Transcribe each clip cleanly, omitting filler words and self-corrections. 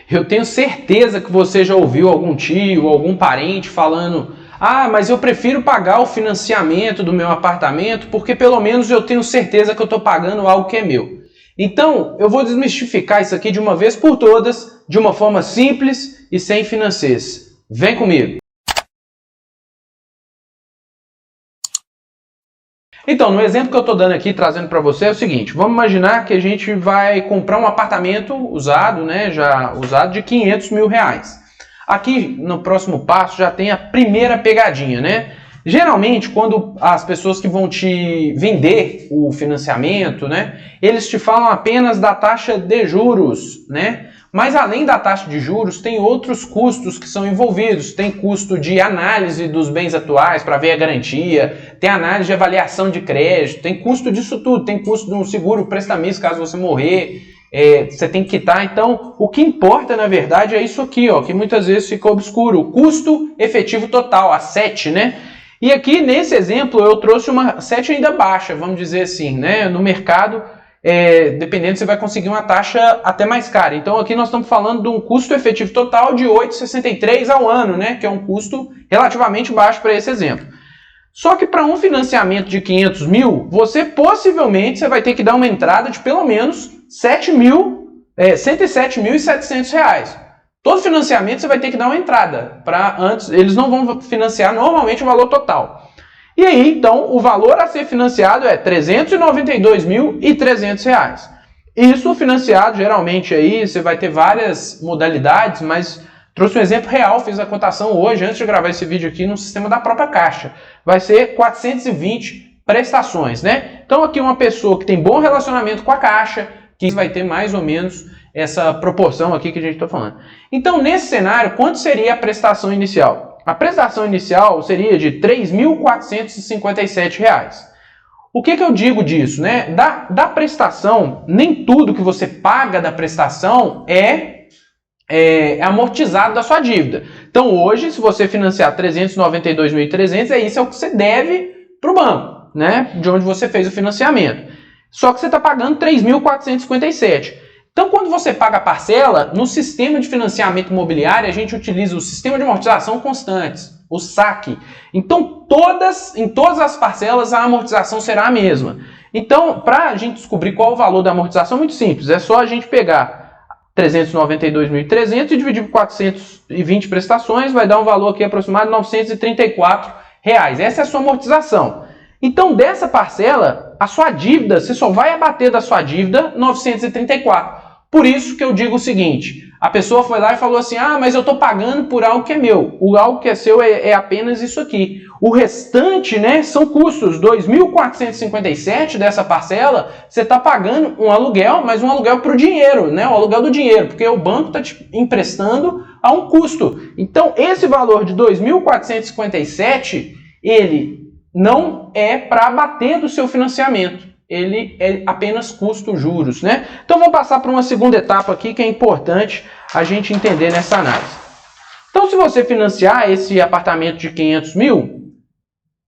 Eu tenho certeza que você já ouviu algum tio, algum parente falando: ah, mas eu prefiro pagar o financiamento do meu apartamento porque pelo menos eu tenho certeza que eu estou pagando algo que é meu. Então, eu vou desmistificar isso aqui de uma vez por todas, de uma forma simples e sem financeiros. Vem comigo! Então, no exemplo que eu estou dando aqui, trazendo para você, é o seguinte: vamos imaginar que a gente vai comprar um apartamento usado, né, já usado, de 500 mil reais. Aqui, no próximo passo, já tem a primeira pegadinha, né? Geralmente, quando as pessoas que vão te vender o financiamento, né, eles te falam apenas da taxa de juros, né? Mas além da taxa de juros, tem outros custos que são envolvidos. Tem custo de análise dos bens atuais para ver a garantia, tem análise de avaliação de crédito, tem custo disso tudo, tem custo de um seguro prestamista caso você morrer, você tem que quitar. Então, o que importa, na verdade, é isso aqui, ó, que muitas vezes fica obscuro. O custo efetivo total, a SET, né? E aqui, nesse exemplo, eu trouxe uma SET ainda baixa, vamos dizer assim, né? No mercado, dependendo, você vai conseguir uma taxa até mais cara. Então, aqui nós estamos falando de um custo efetivo total de 8,63 ao ano, né? Que é um custo relativamente baixo para esse exemplo. Só que para um financiamento de 500 mil, possivelmente vai ter que dar uma entrada de pelo menos 107.700 reais. Todo financiamento você vai ter que dar uma entrada. Antes, eles não vão financiar normalmente o valor total. E aí, então, o valor a ser financiado é R$ 392.300 reais. Isso financiado, geralmente, aí você vai ter várias modalidades, mas trouxe um exemplo real, fiz a cotação hoje, antes de gravar esse vídeo aqui, no sistema da própria Caixa. Vai ser 420 prestações, né? Então, aqui uma pessoa que tem bom relacionamento com a Caixa, que vai ter mais ou menos essa proporção aqui que a gente está falando. Então, nesse cenário, quanto seria a prestação inicial? A prestação inicial seria de R$ 3.457 reais. O que eu digo disso, né? Da prestação, nem tudo que você paga da prestação é amortizado da sua dívida. Então, hoje, se você financiar 392.300, isso é o que você deve para o banco, né? De onde você fez o financiamento. Só que você está pagando 3.457. Então, quando você paga a parcela, no sistema de financiamento imobiliário, a gente utiliza o sistema de amortização constantes, o SAC. Então, em todas as parcelas, a amortização será a mesma. Então, para a gente descobrir qual o valor da amortização, é muito simples. É só a gente pegar 392.300 e dividir por 420 prestações, vai dar um valor aqui aproximado de R$ 934. Essa é a sua amortização. Então, dessa parcela, a sua dívida, você só vai abater da sua dívida 934. Por isso que eu digo o seguinte: a pessoa foi lá e falou assim: ah, mas eu estou pagando por algo que é meu. O algo que é seu é apenas isso aqui. O restante, né, são custos. 2.457 dessa parcela, você está pagando um aluguel, mas um aluguel para o dinheiro, né, o aluguel do dinheiro, porque o banco está te emprestando a um custo. Então, esse valor de 2.457, ele não é para abater do seu financiamento. Ele é apenas custo juros, né? Então, vou passar para uma segunda etapa aqui que é importante a gente entender nessa análise. Então, se você financiar esse apartamento de 500 mil,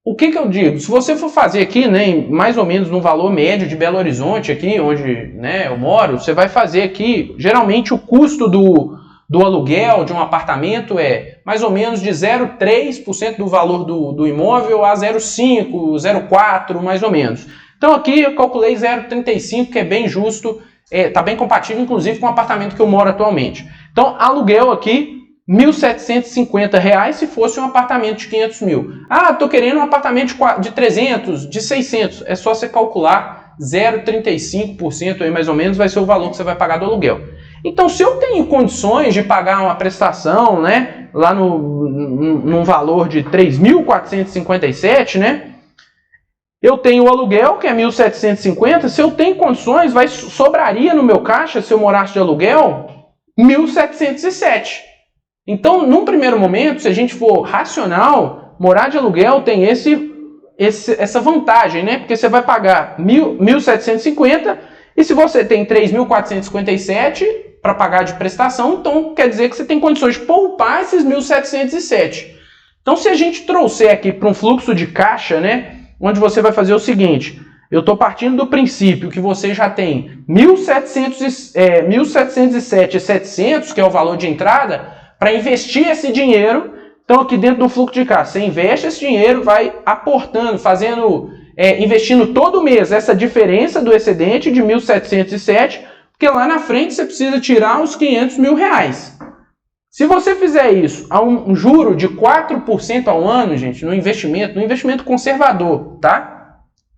o que eu digo? Se você for fazer aqui, né, mais ou menos no valor médio de Belo Horizonte, aqui onde, né, eu moro, você vai fazer aqui, geralmente o custo do aluguel de um apartamento é mais ou menos de 0,3% do valor do imóvel a 0,5%, 0,4%, mais ou menos. Então aqui eu calculei 0,35, que é bem justo, está bem compatível, inclusive, com o apartamento que eu moro atualmente. Então, aluguel aqui, R$ 1.750 se fosse um apartamento de 500 mil. Ah, estou querendo um apartamento de 300, de 600. É só você calcular 0,35% aí mais ou menos, vai ser o valor que você vai pagar do aluguel. Então, se eu tenho condições de pagar uma prestação, né, lá num valor de 3.457, né, eu tenho o aluguel, que é 1.750, se eu tenho condições, sobraria no meu caixa, se eu morasse de aluguel, 1.707. Então, num primeiro momento, se a gente for racional, morar de aluguel tem essa vantagem, né? Porque você vai pagar 1.750 e se você tem 3.457 para pagar de prestação, então quer dizer que você tem condições de poupar esses 1.707. Então, se a gente trouxer aqui para um fluxo de caixa, né, onde você vai fazer o seguinte: eu estou partindo do princípio que você já tem 1.707,700, que é o valor de entrada, para investir esse dinheiro. Então, aqui dentro do fluxo de caixa, você investe esse dinheiro, vai aportando, investindo todo mês essa diferença do excedente de 1.707, porque lá na frente você precisa tirar os 500 mil reais. Se você fizer isso a um juro de 4% ao ano, gente, no investimento conservador, tá?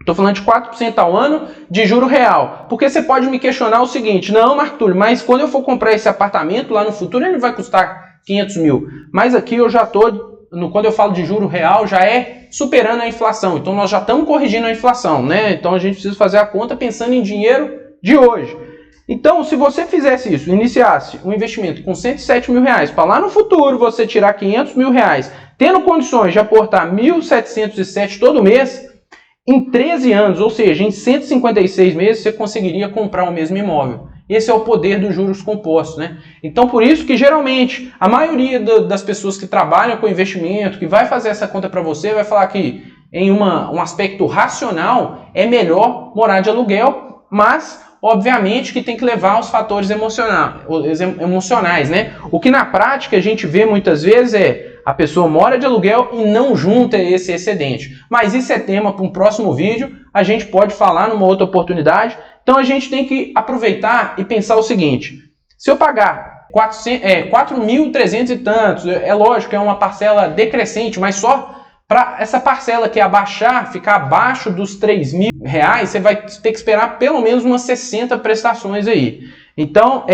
Estou falando de 4% ao ano de juro real. Porque você pode me questionar o seguinte: não, Marco Túlio, mas quando eu for comprar esse apartamento lá no futuro, ele vai custar 500 mil. Mas aqui eu já estou, quando eu falo de juro real, já é superando a inflação. Então nós já estamos corrigindo a inflação, né? Então a gente precisa fazer a conta pensando em dinheiro de hoje. Então, se você fizesse isso, iniciasse um investimento com 107 mil reais, para lá no futuro você tirar 500 mil reais, tendo condições de aportar 1.707 todo mês, em 13 anos, ou seja, em 156 meses, você conseguiria comprar o mesmo imóvel. Esse é o poder dos juros compostos, né? Então, por isso que geralmente a maioria das pessoas que trabalham com investimento, que vai fazer essa conta para você, vai falar que em um aspecto racional é melhor morar de aluguel, mas obviamente que tem que levar os fatores emocionais, né? O que na prática a gente vê muitas vezes é a pessoa mora de aluguel e não junta esse excedente. Mas isso é tema para um próximo vídeo, a gente pode falar numa outra oportunidade. Então a gente tem que aproveitar e pensar o seguinte: se eu pagar 4.300 e tantos, é lógico que é uma parcela decrescente, mas só para essa parcela que ficar abaixo dos 3.000 reais, você vai ter que esperar pelo menos umas 60 prestações aí. Então,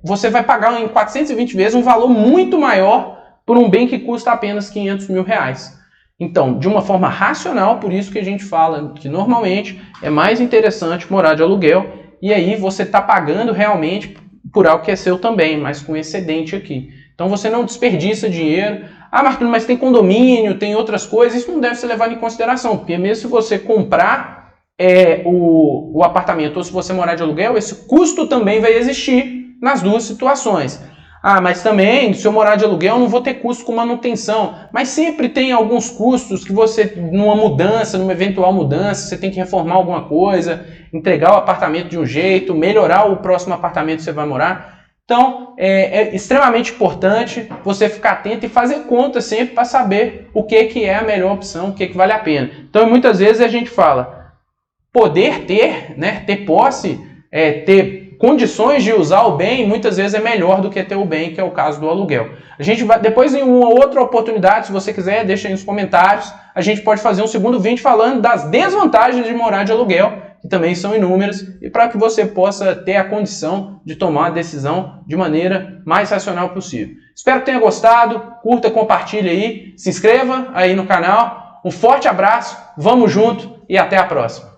você vai pagar em 420 vezes um valor muito maior por um bem que custa apenas 500 mil reais. Então, de uma forma racional, por isso que a gente fala que normalmente é mais interessante morar de aluguel, e aí você está pagando realmente por algo que é seu também, mas com excedente aqui. Então você não desperdiça dinheiro. Ah, Marcos, mas tem condomínio, tem outras coisas, isso não deve ser levado em consideração, porque mesmo se você comprar o apartamento ou se você morar de aluguel, esse custo também vai existir nas duas situações. Ah, mas também, se eu morar de aluguel, eu não vou ter custo com manutenção. Mas sempre tem alguns custos que você, numa eventual mudança, você tem que reformar alguma coisa, entregar o apartamento de um jeito, melhorar o próximo apartamento que você vai morar. Então, é extremamente importante você ficar atento e fazer conta sempre para saber o que é a melhor opção, o que vale a pena. Então, muitas vezes a gente fala, poder ter, né, ter posse, ter condições de usar o bem, muitas vezes é melhor do que ter o bem, que é o caso do aluguel. A gente vai, depois em uma outra oportunidade, se você quiser, deixa aí nos comentários, a gente pode fazer um segundo vídeo falando das desvantagens de morar de aluguel, que também são inúmeras, e para que você possa ter a condição de tomar a decisão de maneira mais racional possível. Espero que tenha gostado, curta, compartilhe aí, se inscreva aí no canal, um forte abraço, vamos junto e até a próxima.